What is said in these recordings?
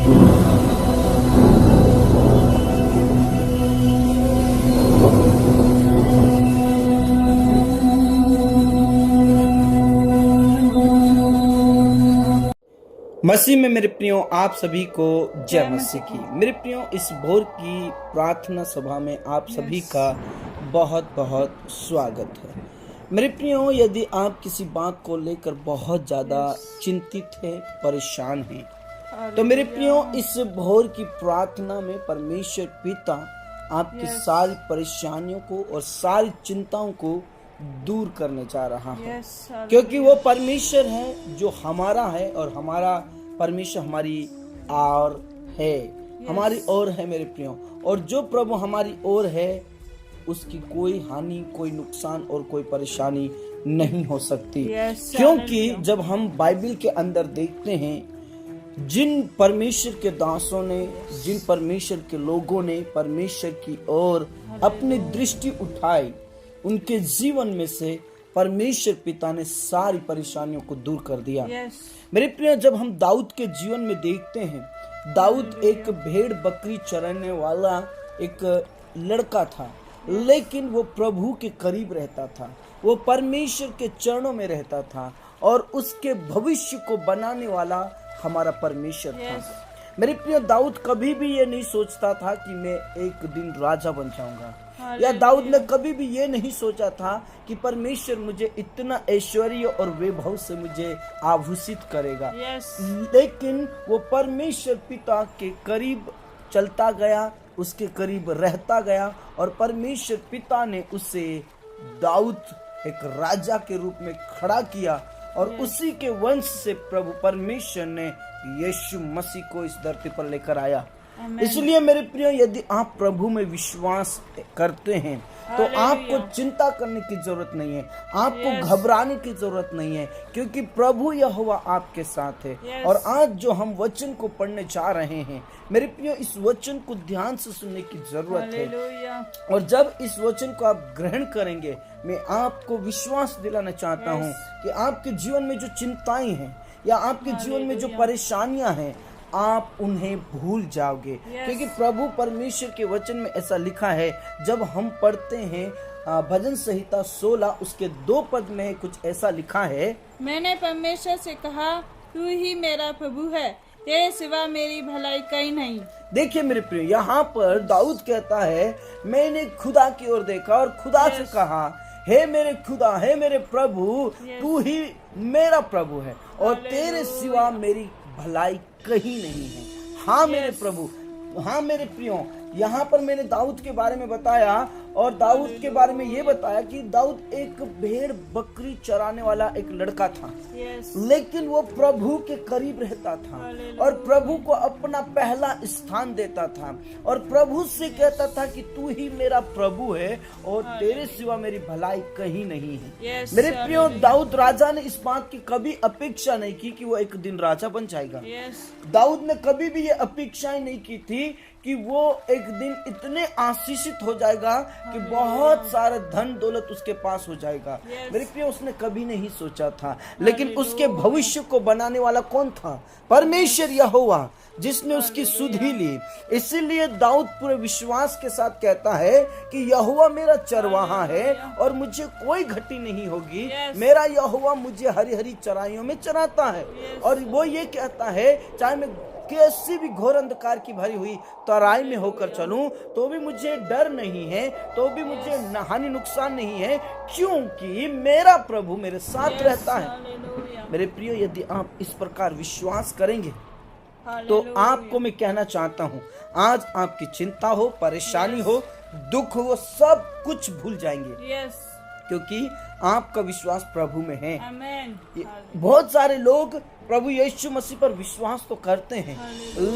मसीह में मेरे प्रियो, आप सभी को जय मसीह की। मेरे प्रियो, इस भोर की प्रार्थना सभा में आप सभी का बहुत बहुत स्वागत है। मेरे प्रियो, यदि आप किसी बात को लेकर बहुत ज़्यादा चिंतित हैं, परेशान हैं, तो मेरे प्रियो, इस भोर की प्रार्थना में परमेश्वर पिता आपकी सारी परेशानियों को और सारी चिंताओं को दूर करने जा रहा है। क्योंकि वो परमेश्वर है जो हमारा है, और हमारा परमेश्वर हमारी और है, हमारी ओर है मेरे प्रियो। और जो प्रभु हमारी ओर है, उसकी कोई हानि, कोई नुकसान और कोई परेशानी नहीं हो सकती। क्योंकि जब हम बाइबल के अंदर देखते हैं, जिन परमेश्वर के दासों ने, जिन परमेश्वर के लोगों ने परमेश्वर की ओर अपनी दृष्टि उठाई, उनके जीवन में से परमेश्वर पिता ने सारी परेशानियों को दूर कर दिया। मेरे प्रिय, जब हम दाऊद के जीवन में देखते हैं, दाऊद एक भेड़ बकरी चराने वाला एक लड़का था, लेकिन वो प्रभु के करीब रहता था, वो परमेश्वर के चरणों में रहता था, और उसके भविष्य को बनाने वाला हमारा परमेश्वर था। मेरे प्रिय, दाऊद कभी भी ये नहीं सोचता था कि मैं एक दिन राजा बन जाऊंगा, या दाऊद ने कभी भी ये नहीं सोचा था कि परमेश्वर मुझे इतना ऐश्वर्य और वैभव से मुझे आभूषित करेगा। लेकिन वो परमेश्वर पिता के करीब चलता गया, उसके करीब रहता गया, और परमेश्वर पिता ने उसे दाऊद एक राजा के रूप में खड़ा किया, और उसी के वंश से प्रभु परमेश्वर ने यीशु मसीह को इस धरती पर लेकर आया। इसलिए मेरे प्रियो, यदि आप प्रभु में विश्वास करते हैं, तो आपको चिंता करने की जरूरत नहीं है, आपको घबराने की जरूरत नहीं है, क्योंकि प्रभु यहोवा आपके साथ है। और आज जो हम वचन को पढ़ने जा रहे हैं, मेरे प्रियो, इस वचन को ध्यान से सुनने की जरूरत है। और जब इस वचन को आप ग्रहण करेंगे, मैं आपको विश्वास दिलाना चाहता हूँ कि आपके जीवन में जो चिंताएं हैं, या आपके जीवन में जो परेशानियां हैं, आप उन्हें भूल जाओगे। क्योंकि प्रभु परमेश्वर के वचन में ऐसा लिखा है, जब हम पढ़ते हैं भजन संहिता 16 उसके 2 पद में कुछ ऐसा लिखा है, मैंने परमेश्वर से कहा, तू ही मेरा प्रभु है, तेरे सिवा मेरी भलाई कहीं नहीं। देखिए मेरे प्रिय, यहाँ पर दाऊद कहता है, मैंने खुदा की ओर देखा और खुदा से कहा, हे मेरे खुदा, हे मेरे प्रभु, तू ही मेरा प्रभु है, और तेरे सिवा मेरी भलाई कहीं नहीं है। हाँ मेरे प्रभु, हाँ मेरे प्रियो, यहाँ पर मैंने दाऊद के बारे में बताया, और दाऊद के बारे में ये बताया कि दाऊद एक भेड़ बकरी चराने वाला एक लड़का था, लेकिन वो प्रभु के करीब रहता था, और प्रभु को अपना पहला स्थान देता था, और प्रभु से कहता था कि तू ही मेरा प्रभु है, और तेरे सिवा मेरी भलाई कहीं नहीं है। मेरे प्रियो, दाऊद राजा ने इस बात की कभी अपेक्षा नहीं की कि वो एक दिन राजा बन जाएगा। दाऊद ने कभी भी ये अपेक्षाएं नहीं की थी कि वो एक दिन इतने आशीषित हो जाएगा कि बहुत सारा धन दौलत उसके पास हो जाएगा। मेरे प्रिय, उसने कभी नहीं सोचा था, लेकिन उसके भविष्य को बनाने वाला कौन था? परमेश्वर यहोवा, जिसने उसकी सुध ही ली। इसीलिए दाऊद पूरे विश्वास के साथ कहता है कि यहोवा मेरा चरवाहा है और मुझे कोई घटी नहीं होगी। मेरा यहोवा मुझे हरी हरी चराइयों में चराता है, और वो ये कहता है, चाहे मैं कैसी भी घोर अंधकार की भरी हुई तराई में होकर चलूं, तो भी मुझे डर नहीं है, तो भी मुझे हानि नुकसान नहीं है, क्योंकि मेरा प्रभु मेरे साथ रहता है। मेरे प्रियो, यदि आप इस प्रकार विश्वास करेंगे, तो आपको मैं कहना चाहता हूँ, आज आपकी चिंता हो, परेशानी हो, दुख हो, सब कुछ भूल जाएंगे, क्योंकि आपका विश्वास प्रभु में है। बहुत सारे लोग प्रभु यीशु मसीह पर विश्वास तो करते हैं,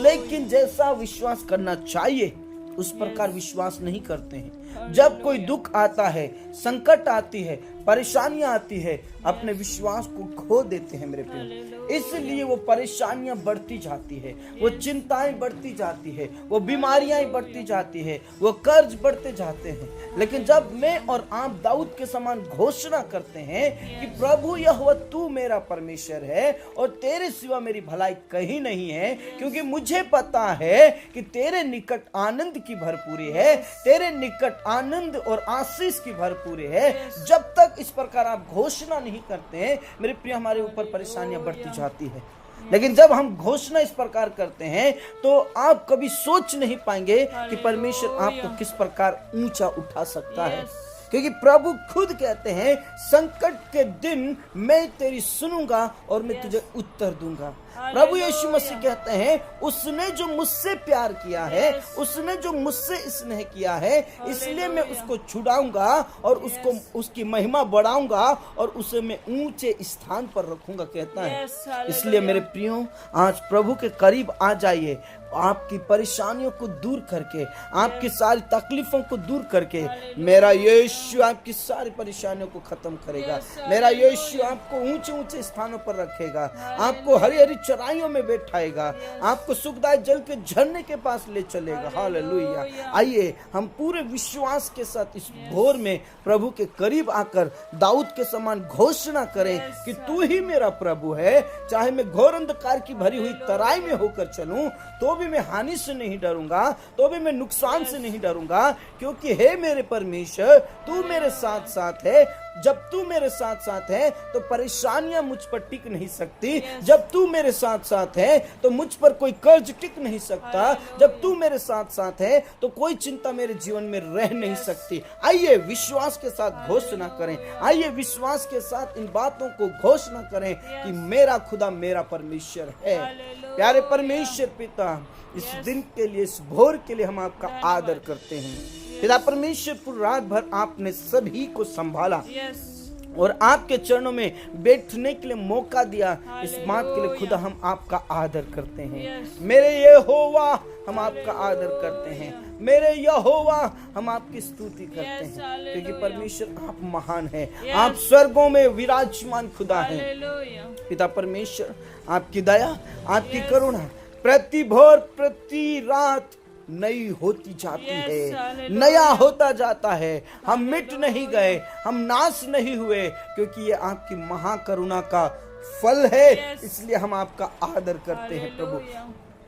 लेकिन जैसा विश्वास करना चाहिए उस प्रकार विश्वास नहीं करते हैं। जब कोई दुख आता है, संकट आती है, परेशानियां आती है, अपने विश्वास को खो देते हैं मेरे प्रिय। इसलिए वो परेशानियां बढ़ती जाती है, वो चिंताएं बढ़ती जाती है, वो बीमारियां बढ़ती जाती है, वो कर्ज बढ़ते जाते हैं। लेकिन जब मैं और आप दाऊद के समान घोषणा करते हैं कि प्रभु यहोवा तू मेरा परमेश्वर है और तेरे सिवा मेरी भलाई कहीं नहीं है, क्योंकि मुझे पता है कि तेरे निकट आनंद की भरपूरी है, तेरे निकट आनंद और आशीष की भरपूरी है। जब तक इस प्रकार आप घोषणा नहीं करते हैं मेरे प्रिय, हमारे ऊपर परेशानियां बढ़ती जाती है। लेकिन जब हम घोषणा इस प्रकार करते हैं तो आप कभी सोच नहीं पाएंगे कि परमेश्वर आपको किस प्रकार ऊंचा उठा सकता है, क्योंकि प्रभु खुद कहते हैं संकट के दिन मैं तेरी सुनूंगा और मैं तुझे उत्तर दूंगा। प्रभु यीशु मसीह कहते हैं उसने जो मुझसे प्यार किया है, उसने जो मुझसे स्नेह किया है, इसलिए मैं उसको छुड़ाऊंगा और उसको उसकी महिमा बढ़ाऊंगा और उसे मैं ऊंचे स्थान पर रखूंगा, कहता है। इसलिए मेरे प्रियो, आज प्रभु के करीब आ जाइए, आपकी परेशानियों को दूर करके, आपकी सारी तकलीफों को दूर करके मेरा यीशु आपकी सारी परेशानियों को खत्म करेगा। मेरा यीशु आपको ऊंचे ऊंचे स्थानों पर रखेगा, आपको हरी हरी चराइयों में बैठाएगा, आपको सुखदायक जल के झरने के पास ले चलेगा। हालेलुया। आइए हम पूरे विश्वास के साथ इस भोर में प्रभु के करीब आकर दाऊद के समान घोषणा करें कि तू ही मेरा प्रभु है। चाहे मैं घोर अंधकार की भरी हुई तराई में होकर चलूं तो भी मैं हानि से नहीं डरूंगा, तो भी मैं नुकसान से नहीं डरूंगा, क्योंकि हे मेरे परमेश्वर तू मेरे साथ साथ है। जब तू मेरे साथ साथ है तो परेशानियां मुझ पर टिक नहीं सकती। जब तू मेरे साथ साथ है तो मुझ पर कोई कर्ज टिक नहीं सकता। जब तू मेरे साथ साथ है तो कोई चिंता मेरे जीवन में रह नहीं सकती। आइए विश्वास के साथ घोषणा करें, आइए विश्वास के साथ इन बातों को घोषणा करें कि मेरा खुदा मेरा परमेश्वर है। प्यारे परमेश्वर पिता, इस दिन के लिए, इस भोर के लिए हम आपका आदर करते हैं। पिता परमेश्वर, पूरी रात भर आपने सभी को संभाला और आपके चरणों में बैठने के लिए मौका दिया। इस बात के लिए खुदा हम आपका आदर करते हैं। मेरे यहोवा हम आपका आदर करते हैं, मेरे यहोवा हम आपकी स्तुति करते हैं, क्योंकि परमेश्वर आप महान हैं, आप स्वर्गों में विराजमान खुदा हैं। पिता परमेश्वर, आपकी दया, आपकी करुणा प्रति भोर प्रति रात नई होती जाती है, नया होता जाता है। हम मिट नहीं गए, हम नाश नहीं हुए, क्योंकि ये आपकी महाकरुणा का फल है। इसलिए हम आपका आदर करते हैं प्रभु,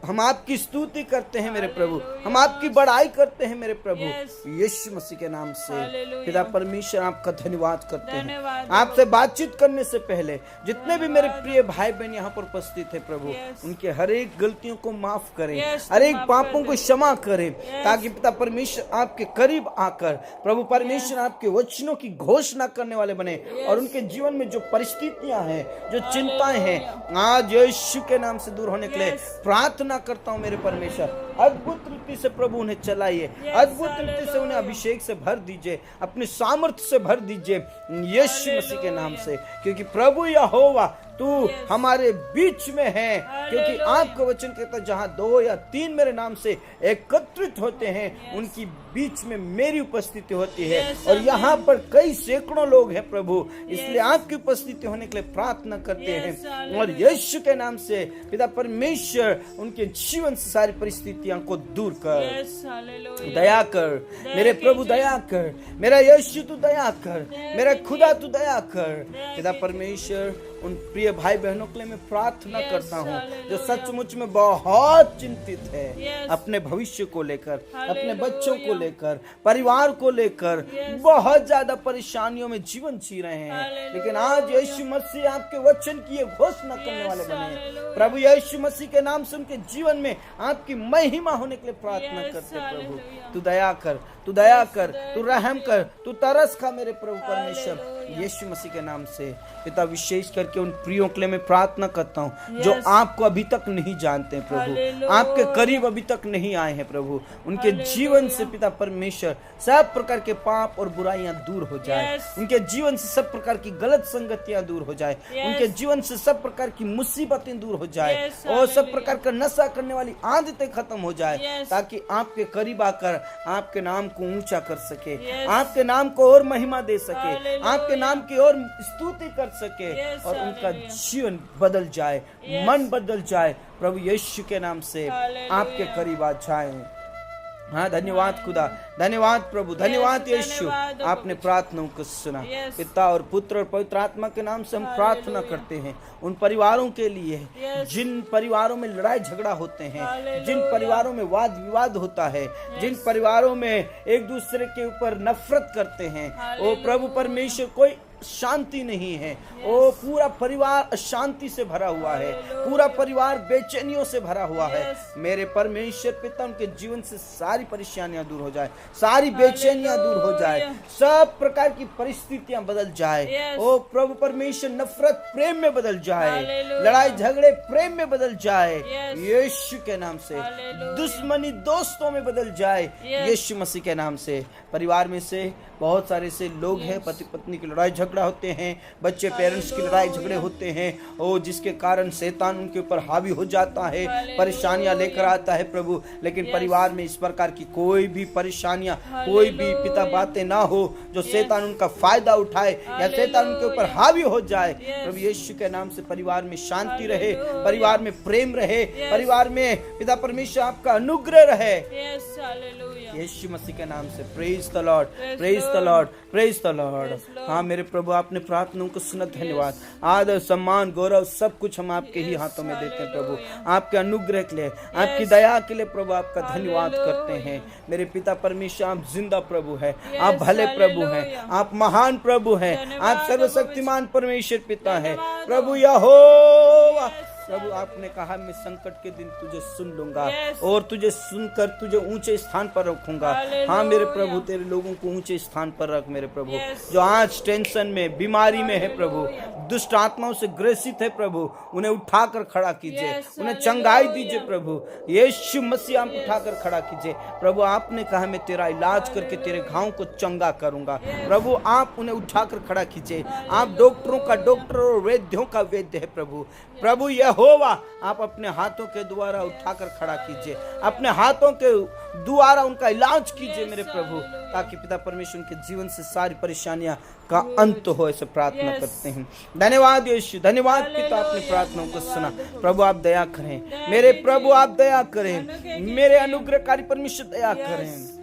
हम आपकी स्तुति करते हैं मेरे प्रभु, हम आपकी बड़ाई करते हैं मेरे प्रभु, यीशु मसीह के नाम से। पिता परमेश्वर, आपका धन्यवाद करते हैं। आपसे बातचीत करने से पहले जितने भी मेरे प्रिय भाई बहन यहाँ पर उपस्थित है प्रभु, उनके हर एक गलतियों को माफ करें, हर एक पापों को क्षमा करें, ताकि पिता परमेश्वर आपके करीब आकर प्रभु परमेश्वर आपके वचनों की घोषणा करने वाले बने और उनके जीवन में जो परिस्थितियां हैं, जो चिंताएं हैं, आज यीशु के नाम से दूर होने के लिए प्रार्थना करता हूं मेरे परमेश्वर। अद्भुत रीति से प्रभु उन्हें चलाइए, अद्भुत रीति से उन्हें अभिषेक से भर दीजिए, अपने सामर्थ्य से भर दीजिए यीशु मसीह के नाम से, क्योंकि प्रभु यहोवा तू हमारे बीच में है। क्योंकि आपका वचन कहता है जहां 2 या 3 मेरे नाम से एकत्रित होते हैं उनकी बीच में मेरी उपस्थिति होती है। और यहाँ पर कई सैकड़ों लोग हैं प्रभु, इसलिए आपकी उपस्थिति होने के लिए प्रार्थना करते हैं और यीशु के नाम से पिता परमेश्वर उनके जीवन से सारी परिस्थितियों को दूर कर, दया कर मेरे प्रभु, दया कर मेरा यीशु, तू दया कर मेरा खुदा, तू दया कर। पिता परमेश्वर, उन प्रिय भाई बहनों के लिए मैं प्रार्थना करता हूँ जो सचमुच में बहुत चिंतित है अपने भविष्य को लेकर, अपने बच्चों को लेकर, परिवार को लेकर, बहुत ज्यादा परेशानियों में जीवन जी रहे हैं। लेकिन आज यीशु मसीह आपके वचन की ये घोषणा करने वाले बने। प्रभु यीशु मसीह के नाम से उनके जीवन में आपकी महिमा होने के लिए प्रार्थना करते हैं। प्रभु तू दया कर, तू दया कर, तू रहम कर, तू तरस खा मेरे प्रभु परमेश्वर, यीशु मसीह के नाम से। पिता विशेष करके उन प्रियों के लिए मैं प्रार्थना करता हूँ जो आपको अभी तक नहीं जानते हैं प्रभु, आपके करीब अभी तक नहीं आए हैं प्रभु। उनके जीवन से पिता परमेश्वर सब प्रकार के पाप और बुराइयां दूर हो जाए, उनके जीवन से सब प्रकार की गलत संगतियां दूर हो जाए, उनके जीवन से सब प्रकार की मुसीबतें दूर हो जाए और सब प्रकार का नशा करने वाली आदतें खत्म हो जाए, ताकि आपके करीब आकर आपके नाम को ऊंचा कर सके, आपके नाम को और महिमा दे सके, आपके नाम की और स्तुति कर सके और उनका जीवन बदल जाए, मन बदल जाए। प्रभु यीशु के नाम से आपके करीब आ जाए। हाँ, धन्यवाद खुदा, धन्यवाद प्रभु, धन्यवाद यीशु, आपने प्रार्थनाओं को सुना। पिता और पुत्र और पवित्र आत्मा के नाम से हम प्रार्थना करते हैं उन परिवारों के लिए जिन परिवारों में लड़ाई झगड़ा होते हैं, जिन परिवारों में वाद विवाद होता है, जिन परिवारों में एक दूसरे के ऊपर नफरत करते हैं। ओ प्रभु परमेश्वर, कोई शांति नहीं है। ओ पूरा परिवार अशांति से भरा हुआ है, पूरा परिवार बेचैनियों से भरा हुआ है। मेरे परमेश्वर पिता, उनके जीवन से सारी परेशानियां दूर हो जाए, सारी बेचैनियां दूर हो जाए, सब प्रकार की परिस्थितियां बदल जाए। ओ प्रभु परमेश्वर, नफरत प्रेम में बदल जाए, लड़ाई झगड़े प्रेम में बदल जाए यीशु के नाम से, दुश्मनी दोस्तों में बदल जाए यीशु मसीह के नाम से। परिवार में से बहुत सारे से लोग हैं, पति पत्नी की लड़ाई झगड़ा होते हैं, बच्चे पेरेंट्स की लड़ाई झगड़े होते हैं, ओ जिसके कारण शैतान उनके ऊपर हावी हो जाता है, परेशानियां लेकर आता है प्रभु। लेकिन परिवार में इस प्रकार की कोई भी परेशानियां, कोई भी पिता बातें ना हो जो शैतान उनका फायदा उठाए या शैतान उनके ऊपर हावी हो जाए। प्रभु यीशु के नाम से परिवार में शांति रहे, परिवार में प्रेम रहे, परिवार में पिता परमेश्वर आपका अनुग्रह रहे यीशु मसीह के नाम से। Praise the Lord, praise the Lord, praise the Lord. हाँ मेरे प्रभु, आपने प्रार्थनाओं को सुना, धन्यवाद। आदर सम्मान गौरव सब कुछ हम आपके ही हाथों में देते हैं प्रभु। आपके अनुग्रह के लिए, आपकी दया के लिए प्रभु आपका धन्यवाद करते हैं। मेरे पिता परमेश्वर, आप जिंदा प्रभु है, आप भले प्रभु हैं, आप महान प्रभु हैं, आप सर्वशक्तिमान परमेश्वर पिता है प्रभु यहोवा। प्रभु आपने कहा, मैं संकट के दिन तुझे सुन लूंगा और तुझे सुनकर तुझे ऊंचे स्थान पर रखूंगा। हाँ मेरे प्रभु, तेरे लोगों को ऊंचे स्थान पर रख मेरे प्रभु, जो आज टेंशन में, बीमारी में है प्रभु, दुष्ट आत्माओं से ग्रसित है प्रभु, उन्हें उठाकर खड़ा कीजिए, उन्हें चंगाई दीजिए प्रभु यीशु मसीह, आप उठाकर खड़ा कीजिए प्रभु। आपने कहा, मैं तेरा इलाज करके तेरे घावों को चंगा करूंगा प्रभु। आप उन्हें उठाकर खड़ा कीजिए। आप डॉक्टरों का डॉक्टर और वैद्यों का वैद्य है प्रभु। प्रभु यहोवा, आप अपने हाथों के द्वारा उठाकर खड़ा कीजिए, अपने हाथों के द्वारा उनका इलाज कीजिए मेरे प्रभु, ताकि पिता परमेश्वर के जीवन से सारी परेशानियां का अंत हो। ऐसे प्रार्थना करते हैं। धन्यवाद यीशु, धन्यवाद पिता, आपने प्रार्थनाओं को सुना प्रभु। आप दया करें मेरे प्रभु, आप दया करें मेरे अनुग्रहकारी परमेश्वर, दया करें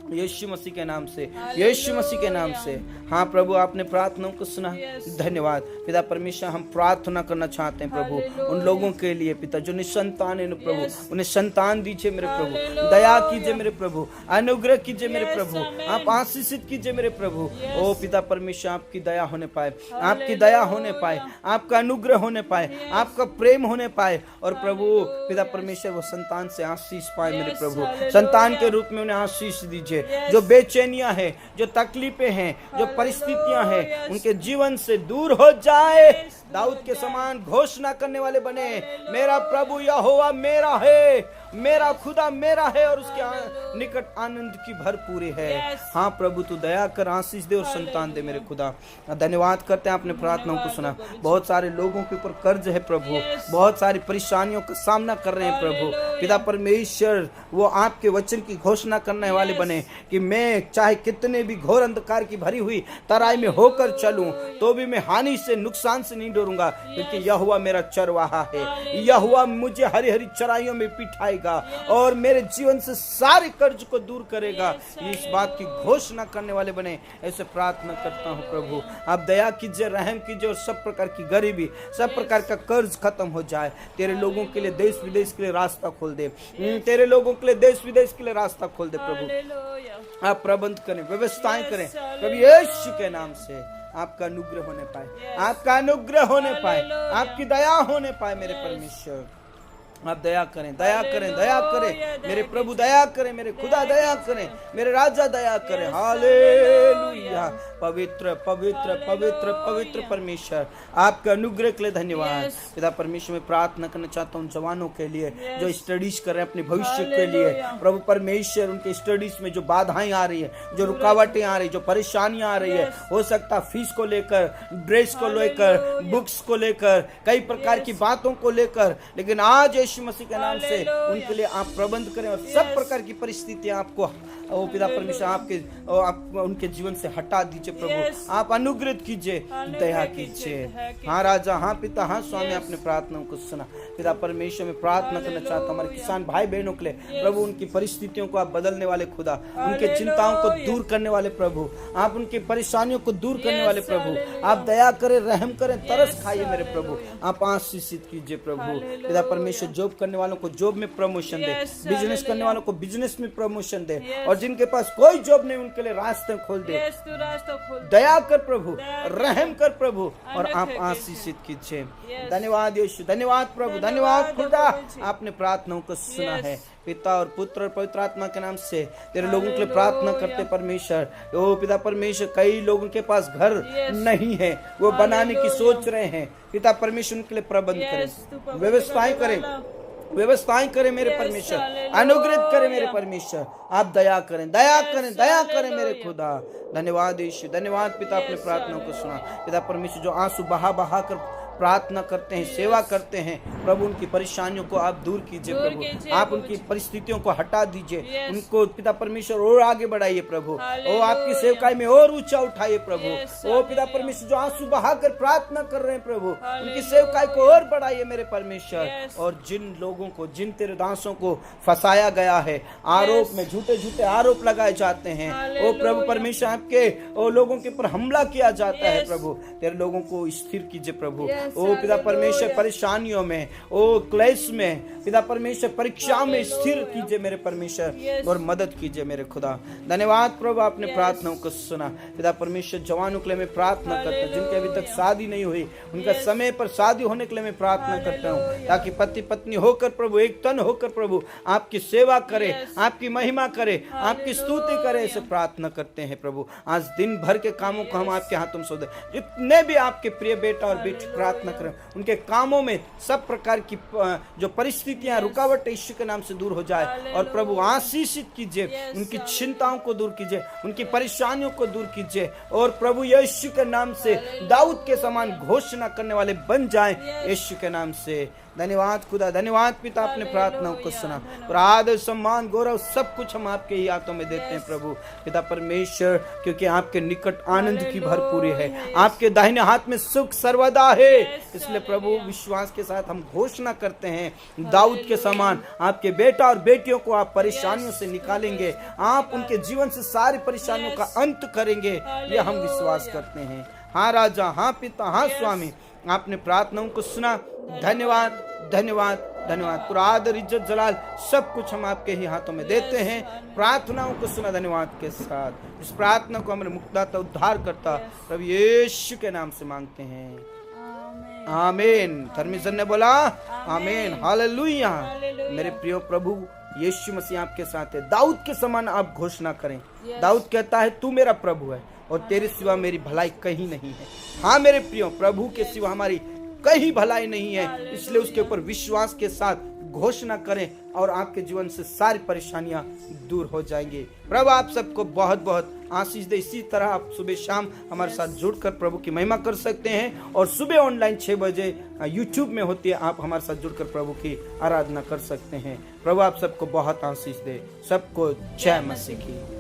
यीशु मसीह के नाम से, यीशु मसीह के नाम से। हाँ प्रभु, आपने प्रार्थनाओं को सुना, धन्यवाद पिता परमेश्वर। हम प्रार्थना करना चाहते हैं प्रभु उन लोगों के लिए पिता जो निसंतान है प्रभु, उन्हें संतान दीजिए मेरे प्रभु, दया कीजिए मेरे प्रभु, अनुग्रह कीजिए मेरे प्रभु, आप आशीषित कीजिए मेरे प्रभु। ओ पिता परमेश्वर, आपकी दया होने पाए, आपकी दया होने पाए, आपका अनुग्रह होने पाए, आपका प्रेम होने पाए, और प्रभु पिता परमेश्वर वो संतान से आशीष पाए मेरे प्रभु। संतान के रूप में उन्हें आशीष दीजिए। जो बेचैनियां हैं, जो तकलीफें हैं, जो परिस्थितियां हैं, उनके जीवन से दूर हो जाए। दाऊद के समान घोषणा करने वाले बने, मेरा प्रभु यहोवा मेरा है, मेरा खुदा मेरा है, और उसके निकट आनंद की भरपूरी है। हाँ प्रभु, तू दया कर, आशीष दे और संतान दे मेरे खुदा। धन्यवाद करते हैं, आपने प्रार्थनाओं को सुना। बहुत सारे लोगों के ऊपर कर्ज है प्रभु, बहुत सारी परेशानियों का सामना कर रहे हैं प्रभु। पिता परमेश्वर, वो आपके वचन की घोषणा करने वाले बने कि मैं चाहे कितने भी घोर अंधकार की भरी हुई तराई में होकर चलूं, तो भी मैं हानि से, नुकसान से नहीं डरूंगा, क्योंकि यहोवा मेरा चरवाहा है। यहोवा मुझे हरी हरी चराइयों में बिठाएगा और मेरे जीवन से सारे कर्ज को दूर करेगा। इस बात की घोषणा करने वाले बने, ऐसे प्रार्थना करता हूँ प्रभु। आप दया कीजिए, रहम कीजिए, और सब प्रकार की गरीबी, सब प्रकार का कर्ज खत्म हो जाए। तेरे लोगों के लिए देश विदेश के लिए रास्ता खोल दे, तेरे लोगों के लिए देश विदेश के लिए रास्ता खोल दे प्रभु। आप प्रबंध करें, व्यवस्थाएं करें प्रभु यीशु के नाम से। आपका अनुग्रह होने पाए, आपका अनुग्रह होने पाए, आपकी दया होने पाए मेरे परमेश्वर। आप दया करें, दया करें, दया करें मेरे प्रभु, दया करें मेरे खुदा, दया करें मेरे राजा, दया करें। हालेलुया। पवित्र पवित्र पवित्र पवित्र परमेश्वर, आपके अनुग्रह के लिए धन्यवाद। पिता परमेश्वर, मैं प्रार्थना करना चाहता हूँ जवानों के लिए जो स्टडीज कर रहे हैं अपने भविष्य के लिए। प्रभु परमेश्वर, उनके स्टडीज में जो बाधाएं आ रही है, जो रुकावटें आ रही है, जो परेशानियां आ रही है, हो सकता फीस को लेकर, ड्रेस को लेकर, बुक्स को लेकर, कई प्रकार की बातों को लेकर, लेकिन आज यीशु मसीह के नाम से हालेलुया। उनके लिए आप प्रबंध करें और सब प्रकार की परिस्थितियां आपको ओ पिता परमेश्वर आप उनके जीवन से हटा दीजिए प्रभु। आप अनुग्रहित कीजिए, दया कीजिए। हाँ राजा, हाँ पिता, हाँ स्वामी, अपने प्रार्थनाओं को सुना। पिता परमेश्वर में प्रार्थना करना चाहता हूँ हमारे किसान भाई बहनों के लिए प्रभु, उनकी परिस्थितियों को आप बदलने वाले खुदा, उनके चिंताओं को दूर करने वाले प्रभु, आप उनकी परेशानियों को दूर करने वाले प्रभु, आप दया करें, रहम करें, तरस खाइए मेरे प्रभु, आप आशीषित कीजिए प्रभु। पिता परमेश्वर जॉब करने वालों को जॉब में प्रमोशन दे, बिजनेस करने वालों को बिजनेस में प्रमोशन दे, और जिनके पास कोई जॉब नहीं उनके लिए रास्ते खोल दे। दया कर प्रभु, रहम कर प्रभु, और आप आशीषित कीजिए। धन्यवाद यीशु, धन्यवाद प्रभु, धन्यवाद खुदा, आपने प्रार्थनाओं को सुना है। पिता और पुत्र और पवित्र आत्मा के नाम से तेरे लोगों के लिए प्रार्थना करते परमेश्वर। ओ पिता परमेश्वर, कई लोगों के पास घर नहीं है, वो बनाने की सोच रहे हैं। पिता परमेश्वर उनके लिए प्रबंध करें, व्यवस्थाएं करें मेरे परमेश्वर, अनुग्रहित करें मेरे परमेश्वर, आप दया करें, दया करें, दया करें मेरे खुदा। धन्यवाद यीशु, धन्यवाद पिता, अपने प्रार्थनाओं को सुना। पिता परमेश्वर जो आंसू बहा बहा कर प्रार्थना करते हैं, सेवा करते हैं प्रभु, उनकी परेशानियों को आप दूर कीजिए प्रभु, आप उनकी परिस्थितियों को हटा दीजिए, उनको पिता परमेश्वर और आगे बढ़ाइए प्रभु, ओ आपकी सेवकाई में और ऊंचा उठाइए प्रभु। ओ पिता परमेश्वर जो आंसू बहाकर प्रार्थना कर रहे हैं प्रभु, उनकी सेवकाई को और बढ़ाइए मेरे परमेश्वर। और जिन लोगों को, जिन तेरे दासों को फंसाया गया है, आरोप में झूठे झूठे आरोप लगाए जाते हैं, ओ प्रभु परमेश्वर, आपके ओ लोगों के ऊपर हमला किया जाता है प्रभु, तेरे लोगों को स्थिर कीजिए प्रभु। ओ पिता परमेश्वर, परेशानियों में, ओ क्लेश में, पिता परमेश्वर परीक्षा में स्थिर कीजिए मेरे परमेश्वर, और मदद कीजिए मेरे खुदा। धन्यवाद प्रभु, आपने प्रार्थनाओं को सुना। पिता परमेश्वर जवानों के लिए मैं प्रार्थना करता हूँ, जिनके अभी तक शादी नहीं हुई, उनका समय पर शादी होने के लिए मैं प्रार्थना करता हूँ, ताकि पति पत्नी होकर प्रभु, एक तन होकर प्रभु आपकी सेवा करे, आपकी महिमा करे, आपकी स्तुति करे, ऐसे प्रार्थना करते हैं प्रभु। आज दिन भर के कामों को हम आपके हाथों में सौंप दें। जितने भी आपके प्रिय बेटा और बेटी प्रार्थना करें, उनके कामों में सब प्रकार की जो परिस्थितियां, रुकावट यीशु के नाम से दूर हो जाए, और प्रभु आशीषित कीजिए, उनकी चिंताओं को दूर कीजिए, उनकी परेशानियों को दूर कीजिए, और प्रभु यीशु के नाम से दाऊद के समान घोषणा करने वाले बन जाएं यीशु के नाम से। धन्यवाद खुदा, धन्यवाद पिता, अपने प्रार्थनाओं को सुना, और आदर सम्मान गौरव सब कुछ हम आपके ही हाथों में देते हैं प्रभु पिता परमेश्वर, क्योंकि आपके निकट आनंद की भरपूरी है, आपके दाहिने हाथ में सुख सर्वदा है। इसलिए प्रभु विश्वास के साथ हम घोषणा करते हैं, दाऊद के समान आपके बेटा और बेटियों को आप परेशानियों से निकालेंगे, आप उनके जीवन से सारी परेशानियों का अंत करेंगे, ये हम विश्वास करते हैं। हाँ राजा, हाँ पिता, हाँ स्वामी, आपने प्रार्थनाओं को सुना। धन्यवाद, धन्यवाद, धन्यवाद। पूरा आदर, इज्जत, जलाल सब कुछ हम आपके ही हाथों में देते हैं। प्रार्थनाओं को सुना धन्यवाद के साथ। इस प्रार्थना को हमारे मुक्तिदाता, उद्धार करता प्रभु यीशु के नाम से मांगते हैं, आमीन। धर्मीजन ने बोला आमीन, हालेलुया। मेरे प्रिय प्रभु यीशु मसीह आपके साथ है। दाऊद के समान आप घोषणा करें। दाऊद कहता है, तू मेरा प्रभु है और तेरे सिवा मेरी भलाई कहीं नहीं है। हाँ मेरे प्रियो, प्रभु के सिवा हमारी कहीं भलाई नहीं है, इसलिए उसके ऊपर विश्वास के साथ घोषणा करें और आपके जीवन से सारी परेशानियां दूर हो जाएंगी। प्रभु आप सबको बहुत बहुत आशीष दे। इसी तरह आप सुबह शाम हमारे साथ जुड़कर प्रभु की महिमा कर सकते हैं, और सुबह ऑनलाइन 6 बजे यूट्यूब में होती है, आप हमारे साथ जुड़कर प्रभु की आराधना कर सकते हैं। प्रभु आप सबको बहुत आशीष दे। सबको जय मसीह की।